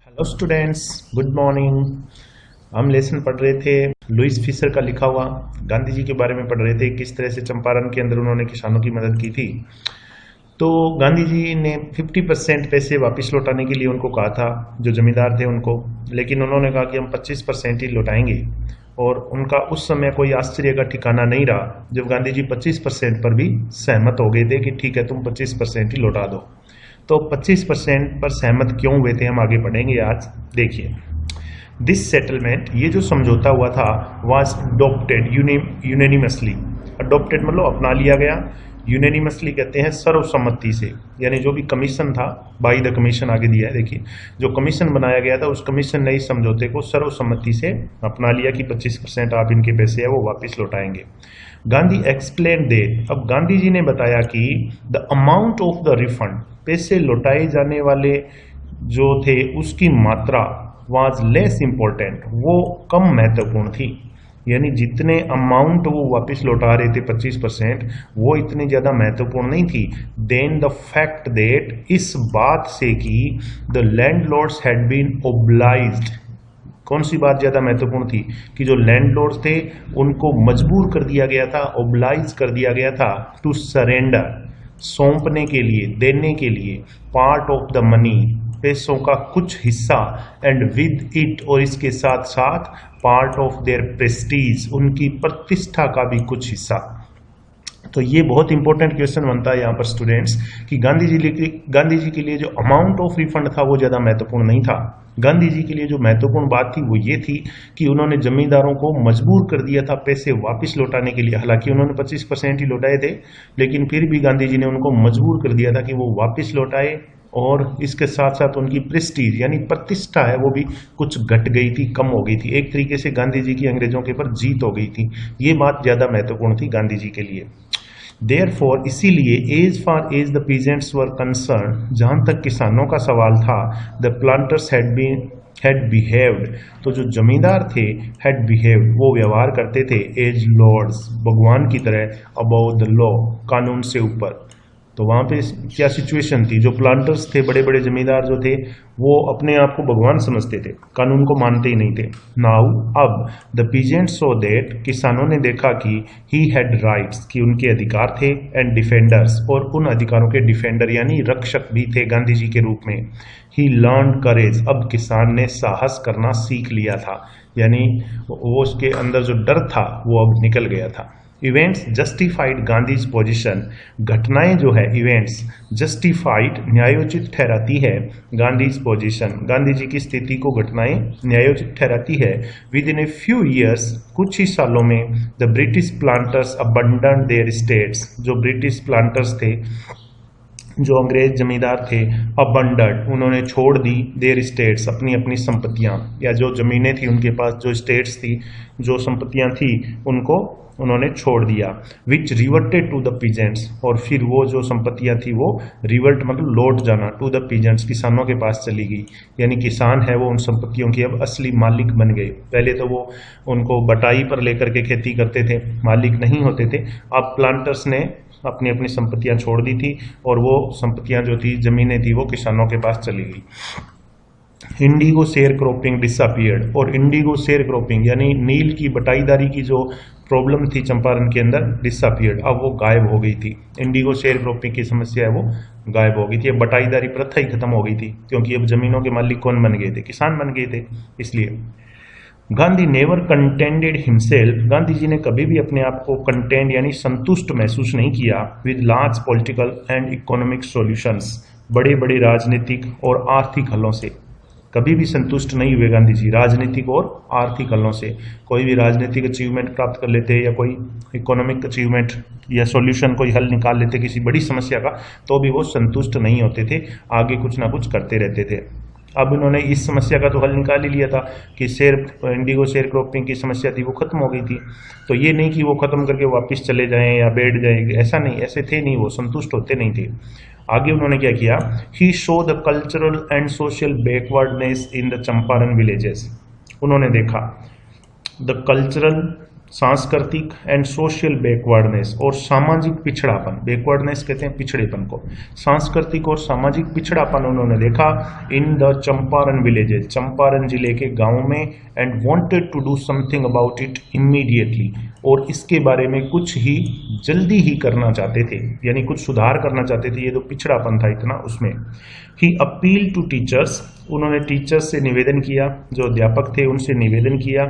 Hello students, good morning. हम lesson पढ़ रहे थे लुइस फिशर का लिखा हुआ, गांधी जी के बारे में पढ़ रहे थे, किस तरह से चंपारण के अंदर उन्होंने किसानों की मदद की थी। तो गांधी जी ने 50% पैसे वापस लौटाने के लिए उनको कहा था, जो जमींदार थे उनको, लेकिन उन्होंने कहा कि हम 25% ही लौटाएंगे। और उनका उस समय कोई आश्चर्य का ठिकाना नहीं रहा जब गांधी जी 25% पर भी सहमत हो गए थे कि ठीक है, तुम 25% ही लौटा दो। तो 25% पर सहमत क्यों हुए थे, हम आगे बढ़ेंगे आज। देखिए, दिस सेटलमेंट, ये जो समझौता हुआ था, वाज अडॉप्टेड यूनेनिमसली। अडॉप्टेड मतलब अपना लिया गया, यूनेनिमसली कहते हैं सर्वसम्मति से। यानी जो भी कमीशन था, बाई द कमीशन आगे दिया है, देखिए, जो कमीशन बनाया गया था उस कमीशन ने इस समझौते को सर्वसम्मति से अपना लिया कि 25% आप इनके पैसे है वो वापस लौटाएंगे। गांधी एक्सप्लेन दे, अब गांधी जी ने बताया कि the amount of the refund, पैसे लौटाए जाने वाले जो थे उसकी मात्रा वाज लेस इम्पोर्टेंट, वो कम महत्वपूर्ण थी। यानी जितने अमाउंट वो वापस लौटा रहे थे 25%, वो इतनी ज़्यादा महत्वपूर्ण नहीं थी। देन द फैक्ट दैट, इस बात से कि the landlords had been obliged, कौन सी बात ज़्यादा महत्वपूर्ण थी कि जो लैंडलॉर्ड्स थे उनको मजबूर कर दिया गया था, ओब्लाइज कर दिया गया था टू सरेंडर, सौंपने के लिए, देने के लिए, पार्ट ऑफ द मनी, पैसों का कुछ हिस्सा, एंड विद इट, और इसके साथ साथ पार्ट ऑफ देयर प्रेस्टीज, उनकी प्रतिष्ठा का भी कुछ हिस्सा। तो ये बहुत इंपॉर्टेंट क्वेश्चन बनता है यहाँ पर स्टूडेंट्स कि गांधी जी के लिए जो अमाउंट ऑफ रिफंड था वो ज़्यादा महत्वपूर्ण नहीं था। गांधी जी के लिए जो महत्वपूर्ण बात थी वो ये थी कि उन्होंने जमींदारों को मजबूर कर दिया था पैसे वापस लौटाने के लिए। हालांकि उन्होंने 25% ही लौटाए थे, लेकिन फिर भी गांधी जी ने उनको मजबूर कर दिया था कि वो वापस लौटाए। और इसके साथ साथ उनकी प्रेस्टीज यानी प्रतिष्ठा है वो भी कुछ घट गई थी, कम हो गई थी। एक तरीके से गांधी जी की अंग्रेजों के ऊपर जीत हो गई थी। ये बात ज़्यादा महत्वपूर्ण थी गांधी जी के लिए। देयरफॉर, इसीलिए, as far as the peasants were concern, जहाँ तक किसानों का सवाल था, द प्लांटर्स हैड बिहेव्ड, तो जो जमींदार थे, हैड बिहेव्ड, वो व्यवहार करते थे, एज लॉर्ड्स, भगवान की तरह, अबाउ द लॉ, कानून से ऊपर। तो वहाँ पे क्या सिचुएशन थी, जो प्लांटर्स थे, बड़े बड़े जमींदार जो थे, वो अपने आप को भगवान समझते थे, कानून को मानते ही नहीं थे। नाउ, अब, द पीजेंट सो दैट, किसानों ने देखा कि ही हैड राइट्स, कि उनके अधिकार थे, एंड डिफेंडर्स, और उन अधिकारों के डिफेंडर यानी रक्षक भी थे गांधी जी के रूप में। ही लर्न करेज, अब किसान ने साहस करना सीख लिया था, यानी वो उसके अंदर जो डर था वो अब निकल गया था। इवेंट्स जस्टिफाइड गांधीज पोजीशन, घटनाएं जो है, इवेंट्स जस्टिफाइड, न्यायोचित ठहराती है, गांधीज पोजीशन, गांधी जी की स्थिति को घटनाएं न्यायोचित ठहराती है। Within a few years, कुछ ही सालों में, the British planters abandon their estates, जो ब्रिटिश प्लांटर्स थे, जो अंग्रेज जमींदार थे, अबंडन, उन्होंने छोड़ दी, देयर स्टेट्स, अपनी अपनी संपत्तियां, या जो जमीनें थी उनके पास, जो स्टेट्स थी, जो संपत्तियां थी, उनको उन्होंने छोड़ दिया। विच रिवर्टेड टू द पीजेंट्स, और फिर वो जो संपत्तियां थी वो रिवर्ट मतलब लौट जाना, टू द पीजेंट्स, किसानों के पास चली गई। यानी किसान है वो उन संपत्तियों के अब असली मालिक बन गए। पहले तो वो उनको बटाई पर लेकर के खेती करते थे, मालिक नहीं होते थे। अब प्लांटर्स ने अपनी अपनी संपत्तियां छोड़ दी थी और वो संपत्तियां जो थी, जमीनें थी, वो किसानों के पास चली गई। इंडिगो शेयर क्रॉपिंग डिसअपीयर्ड, और इंडिगो शेयर क्रॉपिंग यानी नील की बटाईदारी की जो प्रॉब्लम थी चंपारण के अंदर, डिसअपीयर्ड, अब वो गायब हो गई थी। इंडिगो शेयर क्रॉपिंग की समस्या है वो गायब हो गई थी। अब बटाईदारी प्रथा ही खत्म हो गई थी, क्योंकि अब जमीनों के मालिक कौन बन गए थे, किसान बन गए थे, इसलिए। Gandhi never contented himself, Gandhi ji ने कभी भी अपने आप को कंटेंट यानी संतुष्ट महसूस नहीं किया with large political and economic solutions, बड़े बड़े राजनीतिक और आर्थिक हलों से कभी भी संतुष्ट नहीं हुए गांधी जी, राजनीतिक और आर्थिक हलों से। कोई भी राजनीतिक अचीवमेंट प्राप्त कर लेते या कोई इकोनॉमिक अचीवमेंट या सॉल्यूशन, कोई हल निकाल लेते किसी बड़ी समस्या का, तो भी वो संतुष्ट नहीं होते थे, आगे कुछ ना कुछ करते रहते थे। अब उन्होंने इस समस्या का तो हल निकाल ही लिया था कि इंडिगो शेयर क्रॉपिंग की समस्या थी वो खत्म हो गई थी। तो ये नहीं कि वो खत्म करके वापस चले जाएं या बैठ जाएंगे, ऐसा नहीं, ऐसे थे नहीं, वो संतुष्ट होते नहीं थे। आगे उन्होंने क्या किया, he showed the cultural and social backwardness in the Champaran villages. उन्होंने देखा द कल्चरल, सांस्कृतिक एंड सोशल बैकवर्डनेस और सामाजिक पिछड़ापन, बैकवर्डनेस कहते हैं पिछड़ेपन को, सांस्कृतिक और सामाजिक पिछड़ापन उन्होंने देखा in the Champaran villages, Champaran जिले के गांवों में, and wanted to do something about it immediately, और इसके बारे में कुछ ही जल्दी ही करना चाहते थे, यानी कुछ सुधार करना चाहते थे, ये जो पिछड़ापन था इतना उसमें। ही अपील टू टीचर्स, उन्होंने टीचर्स से निवेदन किया, जो अध्यापक थे उनसे निवेदन किया।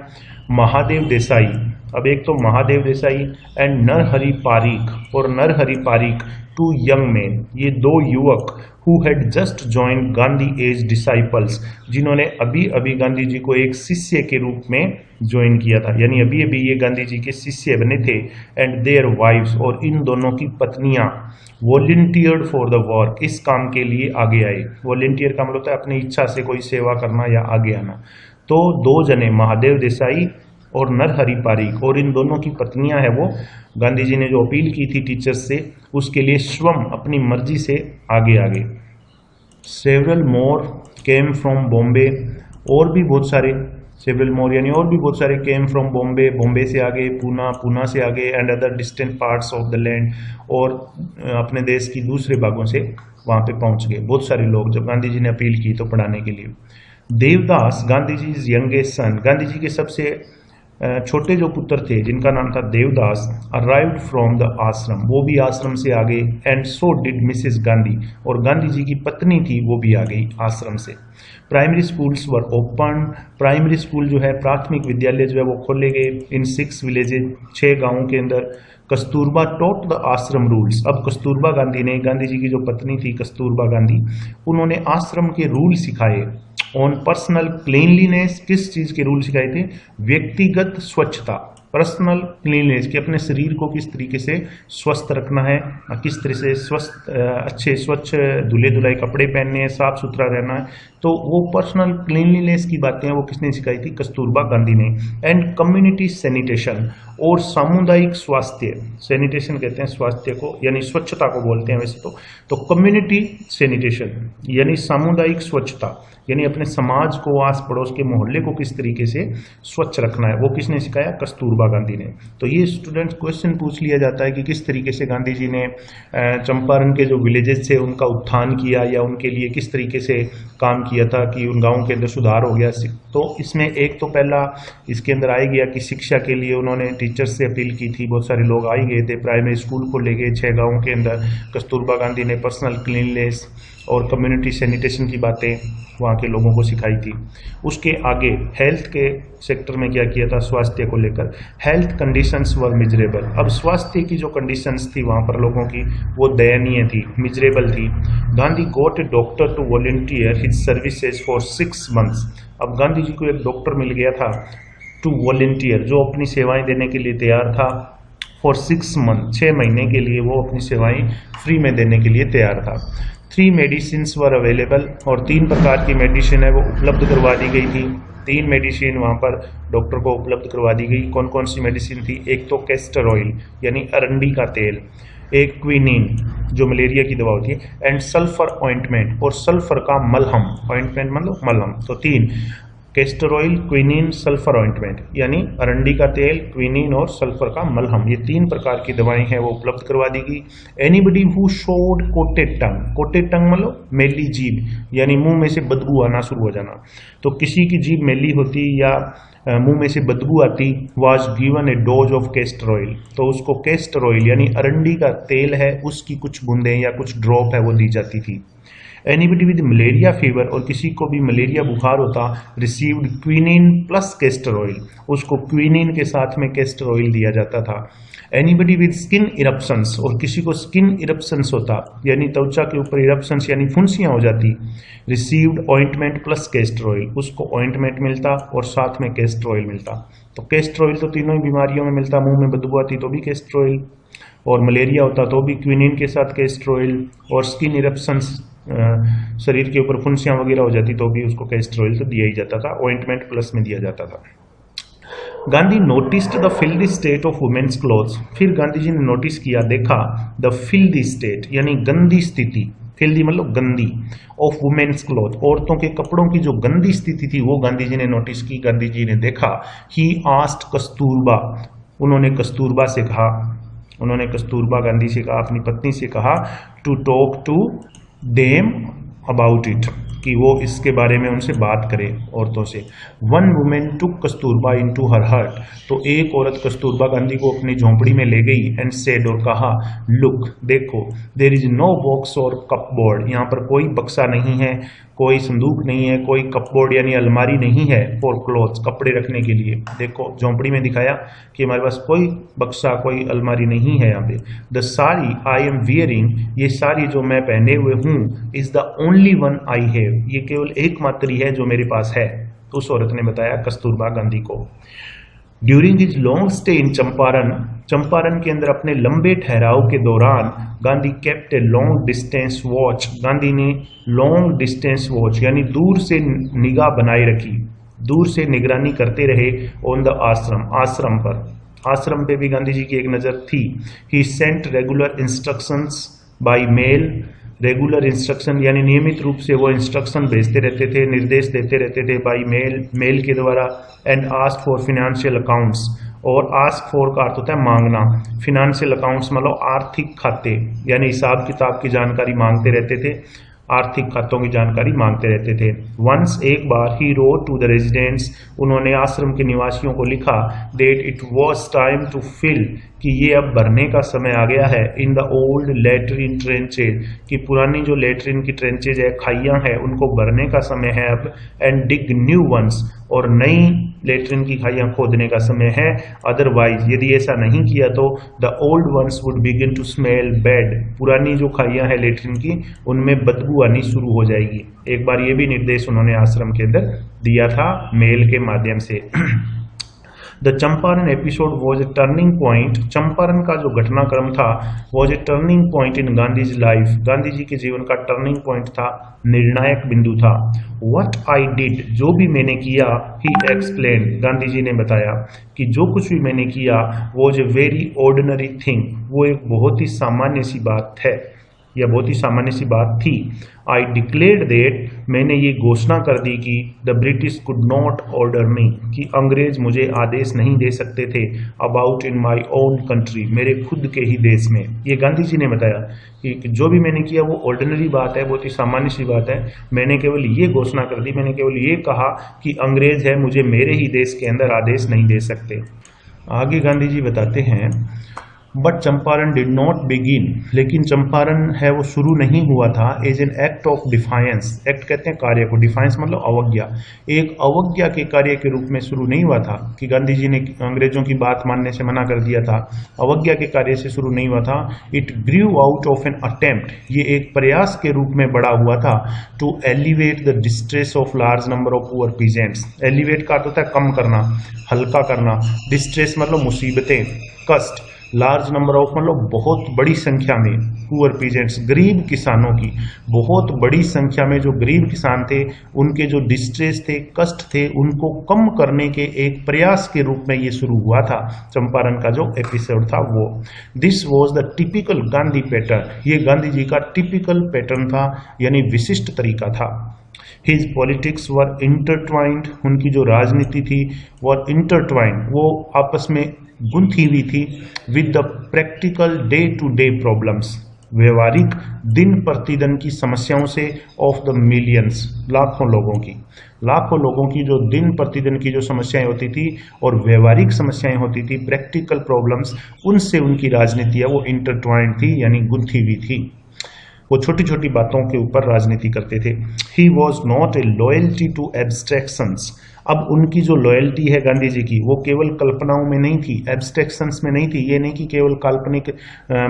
महादेव देसाई, अब एक तो महादेव देसाई एंड नरहरि पारीक, और Narhari Parikh, two young man, ये दो युवक who had just join Gandhi as disciples, जिन्होंने अभी अभी गांधी जी को एक शिष्य के रूप में ज्वाइन किया था, यानी अभी अभी ये गांधी जी के शिष्य बने थे। एंड देयर वाइफ्स, और इन दोनों की पत्नियां, वॉलंटियर्ड फॉर द वर्क, इस काम के लिए आगे आए। वॉलंटियर का मतलब होता है अपनी इच्छा से कोई सेवा करना या आगे आना। तो दो जने, महादेव देसाई और नरहरि पारीक, और इन दोनों की पत्नियां है वो, गांधी जी ने जो अपील की थी टीचर्स से, उसके लिए स्वयं अपनी मर्जी से आगे आ गए। Several more came from Bombay, और भी बहुत सारे, सेवरल मोर यानी और भी बहुत सारे, केम फ्रॉम बॉम्बे, बॉम्बे से आगे, पूना, पूना से आगे, and other distant parts of the land, और अपने देश की दूसरे भागों से वहाँ पे पहुँच गए बहुत सारे लोग, जब गांधी जी ने अपील की तो पढ़ाने के लिए। देवदास, गांधी जी यंगेस्ट सन, गांधी जी के सबसे छोटे जो पुत्र थे जिनका नाम था देवदास, अराइव्ड फ्रॉम द आश्रम, वो भी आश्रम से आ गए। And so did Mrs Gandhi, और गांधी जी की पत्नी थी वो भी आ गई आश्रम से। प्राइमरी स्कूल्स वर ओपन, प्राइमरी स्कूल जो है, प्राथमिक विद्यालय जो है वो खोले गए इन 6 विलेजेज, 6 गांवों के अंदर। कस्तूरबा टॉट द आश्रम रूल्स, अब कस्तूरबा गांधी ने, गांधी जी की जो पत्नी थी कस्तूरबा गांधी, उन्होंने आश्रम के रूल सिखाए। ऑन पर्सनल क्लीनलीनेस, किस चीज के रूल सिखाए थे? व्यक्तिगत स्वच्छता, पर्सनल क्लीनलीनेस, कि अपने शरीर को किस तरीके से स्वस्थ रखना है, किस तरह से स्वस्थ, अच्छे स्वच्छ धुले धुलाई कपड़े पहनने हैं, साफ सुथरा रहना है। तो वो पर्सनल क्लीनलीनेस की बातें वो किसने सिखाई थी? कस्तूरबा गांधी ने। एंड कम्युनिटी सैनिटेशन, और सामुदायिक स्वास्थ्य, सैनिटेशन कहते हैं स्वास्थ्य को, यानी स्वच्छता को बोलते हैं वैसे तो कम्युनिटी सैनिटेशन यानी सामुदायिक स्वच्छता, यानी अपने समाज को, आस पड़ोस के मोहल्ले को किस तरीके से स्वच्छ रखना है, वो किसने सिखाया? कस्तूरबा गांधी ने। तो ये स्टूडेंट्स क्वेश्चन पूछ लिया जाता है कि किस तरीके से गांधी जी ने चंपारण के जो विलेजेस थे उनका उत्थान किया, या उनके लिए किस तरीके से काम किया था कि उन गाँवों के अंदर सुधार हो गया। तो इसमें एक तो पहला इसके अंदर आ गया कि शिक्षा के लिए उन्होंने टीचर्स से अपील की थी, बहुत सारे लोग आ ही गए थे, प्राइमरी स्कूल को ले गए 6 गाँवों के अंदर। कस्तूरबा गांधी ने पर्सनल क्लीननेस और कम्युनिटी सैनिटेशन की बातें वहाँ के लोगों को सिखाई थी। उसके आगे हेल्थ के सेक्टर में क्या किया था? स्वास्थ्य को लेकर हेल्थ कंडीशंस वर मिजरेबल, अब स्वास्थ्य की जो कंडीशंस थी वहाँ पर लोगों की वो दयनीय थी, मिजरेबल थी। Gandhi got a doctor to volunteer his services for 6 months, अब गांधी जी को एक डॉक्टर मिल गया था टू वॉलंटियर, जो अपनी सेवाएं देने के लिए तैयार था, फॉर 6 मंथ, 6 महीने के लिए वो अपनी सेवाएं फ्री में देने के लिए तैयार था। 3 मेडिसिन वर अवेलेबल, और 3 प्रकार की मेडिसिन है वो उपलब्ध करवा दी गई थी। 3 मेडिसिन वहाँ पर डॉक्टर को उपलब्ध करवा दी गई। कौन कौन सी मेडिसिन थी? एक तो कैस्टर ऑयल यानी अरंडी का तेल, एक क्विनीन जो मलेरिया की दवा होती है, एंड सल्फर ऑइंटमेंट, और सल्फर का मलहम, ऑइंटमेंट मतलब मलहम। तो 3, castor oil, quinine, sulphur ointment, यानी अरंडी का तेल, क्विनीन और सल्फर का मलहम, ये 3 प्रकार की दवाएं हैं वो उपलब्ध करवा दी गई। Anybody who showed coated tongue, coated टंग मतलब मेली जीभ, यानी मुंह में से बदबू आना शुरू हो जाना, तो किसी की जीभ मेली होती या मुंह में से बदबू आती, was given A dose of castor oil, तो उसको कैस्टर ऑयल यानी अरंडी का तेल है उसकी कुछ बूंदें या कुछ ड्रॉप है वो दी जाती थी। एनीबडी विद मलेरिया फीवर, और किसी को भी मलेरिया बुखार होता, received quinine plus castor oil, उसको क्विनीन के साथ में कैस्टर ऑयल दिया जाता था। एनीबडी विद स्किन इरप्शंस, और किसी को स्किन इरप्शंस होता यानी त्वचा के ऊपर इरप्शंस यानी फुंसियां हो जाती, received ointment plus castor oil, उसको ऑइंटमेंट मिलता और साथ में कैस्टर ऑयल मिलता। तो कैस्टर ऑयल तो तीनों ही बीमारियों में मिलता, मुंह में बदबू आती तो भी कैस्टर ऑयल, और मलेरिया होता तो भी क्विनीन के साथ कैस्टर ऑयल, और स्किन इरप्शंस शरीर के ऊपर फुंसियां वगैरह हो जाती तो भी उसको कैस्टर ऑयल तो दिया ही जाता था, ऑइंटमेंट प्लस में दिया जाता था। Gandhi noticed the filthy state of women's clothes, फिर गांधी जी ने नोटिस किया, देखा द फिल्दी स्टेट यानी गंदी स्थिति, फिल्दी मतलब गंदी, ऑफ वुमेन्स क्लोथ, औरतों के कपड़ों की जो गंदी स्थिति थी वो गांधी जी ने नोटिस की, गांधी जी ने देखा। ही आस्क्ड कस्तूरबा, उन्होंने कस्तूरबा से कहा, उन्होंने कस्तूरबा गांधी से कहा, अपनी पत्नी से कहा to talk to them about it, कि वो इसके बारे में उनसे बात करे, औरतों से। वन वुमेन टुक कस्तूरबा इनटू हर हर्ट, तो एक औरत कस्तूरबा गांधी को अपनी झोंपड़ी में ले गई एंड सेड, और कहा, लुक, देखो, देयर इज नो बॉक्स और कपबोर्ड, यहाँ पर कोई बक्सा नहीं है, कोई संदूक नहीं है, कोई कपबोर्ड यानी अलमारी नहीं है, फॉर क्लोथ्स, कपड़े रखने के लिए। देखो झोंपड़ी में दिखाया कि हमारे पास कोई बक्सा, कोई अलमारी नहीं है यहाँ पे। The sari I am wearing, ये साड़ी जो मैं पहने हुए हूँ, is the only one I have, ये केवल एकमात्र ही है जो मेरे पास है, उस औरत ने बताया कस्तूरबा गांधी को। During his long stay in Champaran, Champaran के अंदर अपने लंबे ठहराव के दौरान Gandhi kept a long distance watch, Gandhi ने लॉन्ग डिस्टेंस वॉच यानी दूर से निगाह बनाए रखी, दूर से निगरानी करते रहे ऑन द आश्रम, आश्रम पर, आश्रम पे भी गांधी जी की एक नज़र थी। He sent regular instructions by mail, regular instruction यानी नियमित रूप से वो इंस्ट्रक्शन भेजते रहते थे, निर्देश देते रहते थे, बाय मेल, मेल के द्वारा। And ask for financial accounts, और आस्क फॉर का अर्थ होता है मांगना, फिनेंशियल अकाउंट्स मतलब आर्थिक खाते यानी हिसाब किताब की जानकारी मांगते रहते थे, आर्थिक खातों की जानकारी मांगते रहते थे। वंस, एक बार, he wrote to the residents, उन्होंने आश्रम के निवासियों को लिखा, that it was time to fill, कि ये अब भरने का समय आ गया है, in the old latrine trenches, कि पुरानी जो लेटरिन की ट्रेंचेज है, खाइयां हैं, उनको भरने का समय है अब। एंड डिग न्यू वंस, और नई लेटरिन की खाइयां खोदने का समय है। अदरवाइज, यदि ऐसा नहीं किया तो the old ones would begin to smell bad, पुरानी जो खाइयां हैं लेटरिन की, उनमें बदबू आनी शुरू हो जाएगी। एक बार ये भी निर्देश उन्होंने आश्रम के अंदर दिया था मेल के माध्यम से। The Champaran episode was a turning point, Champaran का जो घटनाक्रम था was a turning point in Gandhi's life, Gandhi ji के जीवन का टर्निंग पॉइंट था, निर्णायक बिंदु था। व्हाट आई डिड, जो भी मैंने किया, ही एक्सप्लेन, गांधी जी ने बताया कि जो कुछ भी मैंने किया was a very ordinary thing, वो एक बहुत ही सामान्य सी बात है, यह बहुत ही सामान्य सी बात थी। आई डिक्लेयर्ड दैट, मैंने ये घोषणा कर दी कि the British could not order me, कि अंग्रेज मुझे आदेश नहीं दे सकते थे, about in my own country, मेरे खुद के ही देश में। ये गांधी जी ने बताया कि जो भी मैंने किया वो ऑर्डिनरी बात है, बहुत ही सामान्य सी बात है, मैंने केवल ये घोषणा कर दी, मैंने केवल ये कहा कि अंग्रेज है, मुझे मेरे ही देश के अंदर आदेश नहीं दे सकते। आगे गांधी जी बताते हैं, but Champaran did not begin, लेकिन चंपारण है वो शुरू नहीं हुआ था, as an act of defiance, act कहते हैं कार्य को, डिफायंस मतलब अवज्ञा, एक अवज्ञा के कार्य के रूप में शुरू नहीं हुआ था कि गांधी जी ने अंग्रेजों की बात मानने से मना कर दिया था, अवज्ञा के कार्य से शुरू नहीं हुआ था। It grew out of an attempt, ये एक प्रयास के रूप में बड़ा हुआ था, to elevate the distress of large number of poor peasants, elevate का अर्थ होता है कम करना, हल्का करना, डिस्ट्रेस मतलब मुसीबतें, कष्ट, लार्ज नंबर ऑफ मतलब बहुत बड़ी संख्या में, पुअर पीजेंट्स गरीब किसानों की, बहुत बड़ी संख्या में जो गरीब किसान थे उनके जो डिस्ट्रेस थे, कष्ट थे, उनको कम करने के एक प्रयास के रूप में ये शुरू हुआ था चंपारण का जो एपिसोड था वो। This was the typical Gandhi pattern, ये गांधी जी का टिपिकल पैटर्न था यानी विशिष्ट तरीका था। हिज पॉलिटिक्स वर इंटरट्वाइंड, उनकी जो राजनीति थी वर इंटरट्वाइंड, वो आपस में गुंथी हुई थी, with the practical day to day problems, व्यवहारिक दिन प्रतिदिन की समस्याओं से, ऑफ द मिलियंस, लाखों लोगों की जो दिन प्रतिदिन की जो समस्याएं होती थी और व्यवहारिक समस्याएं होती थी, प्रैक्टिकल प्रॉब्लम्स, उनसे उनकी राजनीति है वो इंटरट्वाइंड थी यानी गुंथी हुई थी, वो छोटी छोटी बातों के ऊपर राजनीति करते थे। He was not a loyalty to abstractions, अब उनकी जो लॉयल्टी है गांधी जी की वो केवल कल्पनाओं में नहीं थी, एब्स्ट्रैक्शंस में नहीं थी, ये नहीं कि केवल काल्पनिक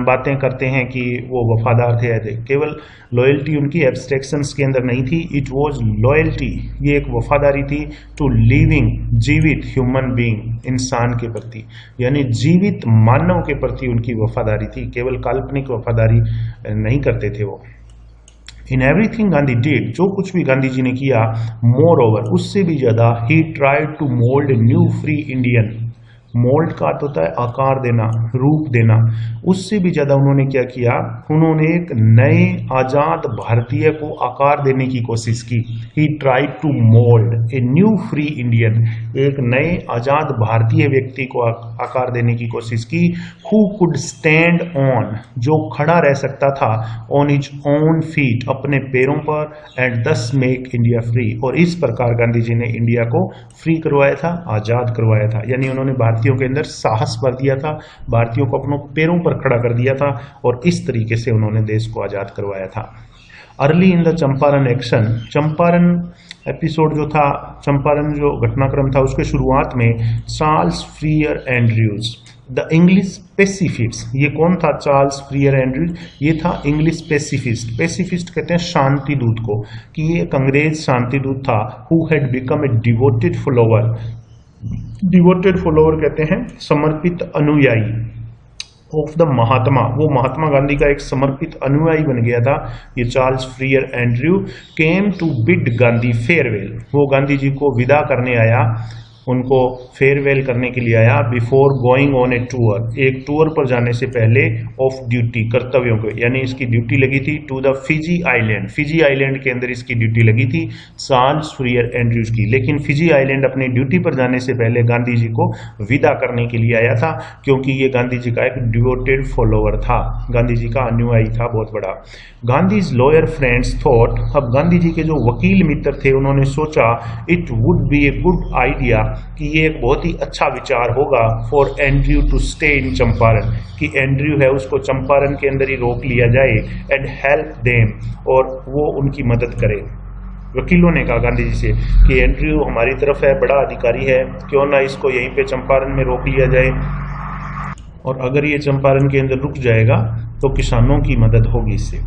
बातें करते हैं कि वो वफादार थे, ऐसे केवल लॉयल्टी उनकी एब्स्ट्रैक्शंस के अंदर नहीं थी। इट वॉज लॉयल्टी, ये एक वफादारी थी, टू लिविंग, जीवित, ह्यूमन बीइंग, इंसान के प्रति यानी जीवित मानव के प्रति उनकी वफादारी थी, केवल काल्पनिक वफादारी नहीं करते थे वो। इन एवरीथिंग गांधी डिड, जो कुछ भी गांधी जी ने किया, मोर ओवर, उससे भी ज्यादा, he tried to mould new free Indian mould का अर्थ होता है आकार देना, रूप देना। उससे भी ज्यादा उन्होंने क्या किया, उन्होंने एक नए आजाद भारतीय को आकार देने की कोशिश की। He tried to mould a new free Indian, एक नए आजाद भारतीय व्यक्ति को आकार देने की कोशिश की। हु कुड स्टैंड ऑन, जो खड़ा रह सकता था, ऑन हिज ओन फीट, अपने पैरों पर, एंड दस मेक इंडिया फ्री, और इस प्रकार गांधी जी ने इंडिया को फ्री करवाया था, आजाद करवाया था। यानी उन्होंने भारतीयों के अंदर साहस भर दिया था, भारतीयों को अपनों पैरों पर खड़ा कर दिया था, और इस तरीके से उन्होंने देश को आजाद करवाया था। Early in the Champaran action, Champaran episode जो था, चंपारण जो घटनाक्रम था, उसके शुरुआत में Charles Freer Andrews, the English pacifist, ये कौन था चार्ल्स फ्रियर एंड्रयूज? ये था इंग्लिश पेसिफिस्ट। पेसिफिस्ट कहते हैं शांति दूत को, कि ये एक अंग्रेज शांति दूत था। Who had become a devoted follower, devoted follower कहते हैं समर्पित अनुयायी ऑफ द महात्मा, वो महात्मा गांधी का एक समर्पित अनुयायी बन गया था ये Charles Freer Andrew. Came to bid Gandhi farewell, वो गांधी जी को विदा करने आया, उनको फेयरवेल करने के लिए आया। Before going on A tour, एक टूर पर जाने से पहले, ऑफ ड्यूटी, कर्तव्यों को, यानी इसकी ड्यूटी लगी थी to the Fiji island, Fiji island के अंदर इसकी ड्यूटी लगी थी चार्ल्स फ्रियर एंड्रयूज की। लेकिन फिजी आइलैंड अपनी ड्यूटी पर जाने से पहले गांधी जी को विदा करने के लिए आया था, क्योंकि ये गांधी जी का एक डिवोटेड फॉलोवर था, गांधी जी का अनुयायी था बहुत बड़ा। गांधीज लॉयर फ्रेंड्स थॉट, अब गांधी जी के जो वकील मित्र थे उन्होंने सोचा, it would be a good idea, कि ये एक बहुत ही अच्छा विचार होगा for Andrew to stay in Champaran, कि एंड्रयू है उसको चंपारण के अंदर ही रोक लिया जाए, एंड हेल्प देम, और वो उनकी मदद करे। वकीलों ने कहा गांधी जी से कि एंड्रयू हमारी तरफ है, बड़ा अधिकारी है, क्यों ना इसको यहीं पे चंपारण में रोक लिया जाए, और अगर ये चंपारण के अंदर रुक जाएगा तो किसानों की मदद होगी इससे।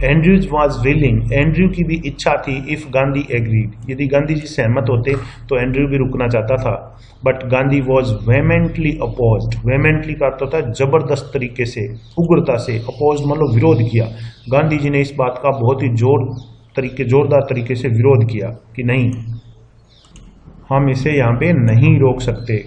एंड्रयूज वॉज विलिंग, एंड्रयू की भी इच्छा थी, इफ गांधी एग्रीड, यदि गांधी जी सहमत होते तो एंड्रयू भी रुकना चाहता था। But Gandhi was vehemently opposed, vehemently का अर्थ होता है जबरदस्त तरीके से, उग्रता से, अपोज मतलब विरोध किया। गांधी जी ने इस बात का बहुत ही जोरदार तरीके से विरोध किया कि नहीं, हम इसे यहाँ पे नहीं रोक सकते।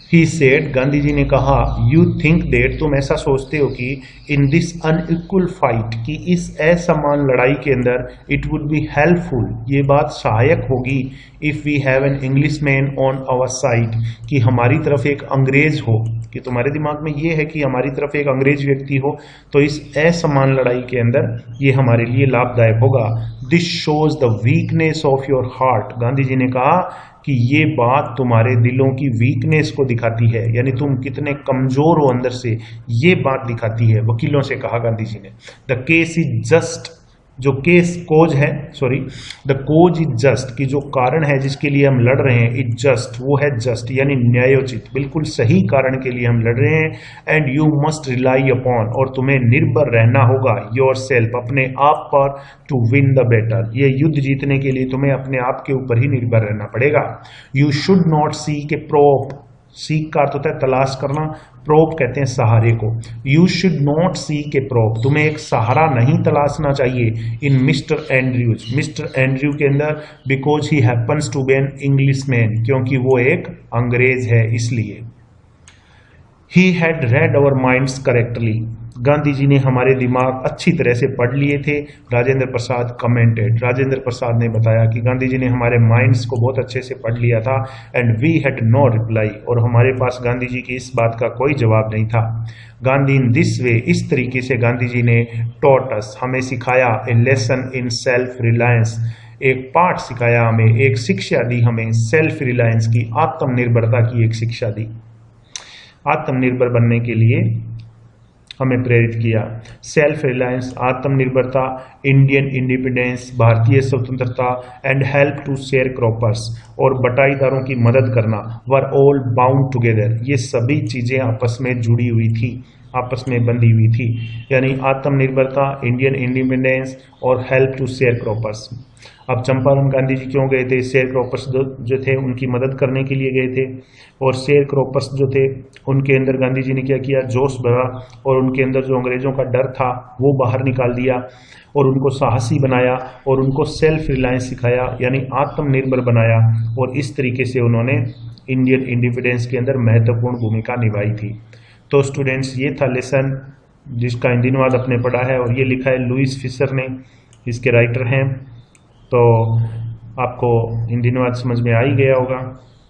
He said, गांधी जी ने कहा, यू थिंक दैट, तुम ऐसा सोचते हो कि इन दिस अनइक्वल फाइट, कि इस असमान लड़ाई के अंदर, इट वुड बी हेल्पफुल, ये बात सहायक होगी, if we have an Englishman on our side, कि हमारी तरफ एक अंग्रेज हो, कि तुम्हारे दिमाग में ये है कि हमारी तरफ एक अंग्रेज व्यक्ति हो, तो इस असमान लड़ाई के अंदर ये हमारे लिए लाभदायक होगा। This shows the weakness of your heart, Gandhi ji ने कहा कि ये बात तुम्हारे दिलों की वीकनेस को दिखाती है, यानी तुम कितने कमजोर हो अंदर से, ये बात दिखाती है, वकीलों से कहा गांधी जी ने। द केस इज जस्ट, जो केस कोज है, sorry, the cause is just, कि जो कारण है जिसके लिए हम लड़ रहे हैं, इज जस्ट, वो है जस्ट, यानी न्यायोचित, बिल्कुल सही कारण के लिए हम लड़ रहे हैं। And you must rely upon, और तुम्हें निर्भर रहना होगा, योर सेल्फ, अपने आप पर, टू विन द बैटल, ये युद्ध जीतने के लिए तुम्हें अपने आप के ऊपर ही निर्भर रहना पड़ेगा। You should not seek a prop, seek का अर्थ होता है तलाश करना, प्रोप कहते हैं सहारे को। You should not seek a prop, तुम्हें एक सहारा नहीं तलाशना चाहिए in mister Andrews, mister Andrew के अंदर, because he happens to be an Englishman, क्योंकि वो एक अंग्रेज है इसलिए। He had read our minds correctly, Gandhi ji ने हमारे दिमाग अच्छी तरह से पढ़ लिए थे। राजेंद्र प्रसाद कमेंटेड, राजेंद्र प्रसाद ने बताया कि गांधी जी ने हमारे माइंड्स को बहुत अच्छे से पढ़ लिया था। And we had no reply, और हमारे पास गांधी जी की इस बात का कोई जवाब नहीं था। गांधी इन दिस वे, इस तरीके से गांधी जी ने टॉट अस, हमें सिखाया, ए लेसन इन सेल्फ रिलायंस, एक पाठ सिखाया हमें, एक शिक्षा दी हमें सेल्फ रिलायंस की, आत्मनिर्भरता की एक शिक्षा दी। आत्मनिर्भर बनने के लिए हमें प्रेरित किया। सेल्फ रिलायंस, आत्मनिर्भरता, इंडियन इंडिपेंडेंस, भारतीय स्वतंत्रता, and help to sharecroppers, और बटाईदारों की मदद करना, वर ऑल बाउंड टुगेदर, ये सभी चीजें आपस में जुड़ी हुई थी, आपस में बंधी हुई थी। यानी आत्मनिर्भरता, इंडियन इंडिपेंडेंस और हेल्प टू शेयर क्रॉपर्स। अब चंपारण गांधी जी क्यों गए थे? शेयर क्रॉपर्स जो थे उनकी मदद करने के लिए गए थे, और शेयर क्रॉपर्स जो थे उनके अंदर गांधी जी ने क्या किया, जोश भरा, और उनके अंदर जो अंग्रेजों का डर था वो बाहर निकाल दिया, और उनको साहसी बनाया, और उनको सेल्फ रिलायंस सिखाया, यानी आत्मनिर्भर बनाया। और इस तरीके से उन्होंने इंडियन इंडिपेंडेंस के अंदर महत्वपूर्ण भूमिका निभाई थी। तो स्टूडेंट्स, ये था लेसन जिसका हिंदीनुवाद आपने पढ़ा है और ये लिखा है लुईस फिशर ने, इसके राइटर हैं। तो आपको हिंदीनुवाद समझ में आ ही गया होगा।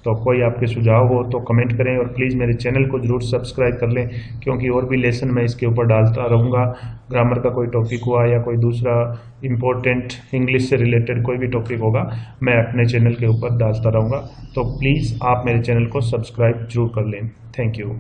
तो कोई आपके सुझाव हो तो कमेंट करें और प्लीज़ मेरे चैनल को ज़रूर सब्सक्राइब कर लें, क्योंकि और भी लेसन मैं इसके ऊपर डालता रहूँगा। ग्रामर का कोई टॉपिक हुआ या कोई दूसरा इम्पोर्टेंट इंग्लिश से रिलेटेड कोई भी टॉपिक होगा, मैं अपने चैनल के ऊपर डालता रहूँगा। तो प्लीज़ आप मेरे चैनल को सब्सक्राइब जरूर कर लें। Thank you.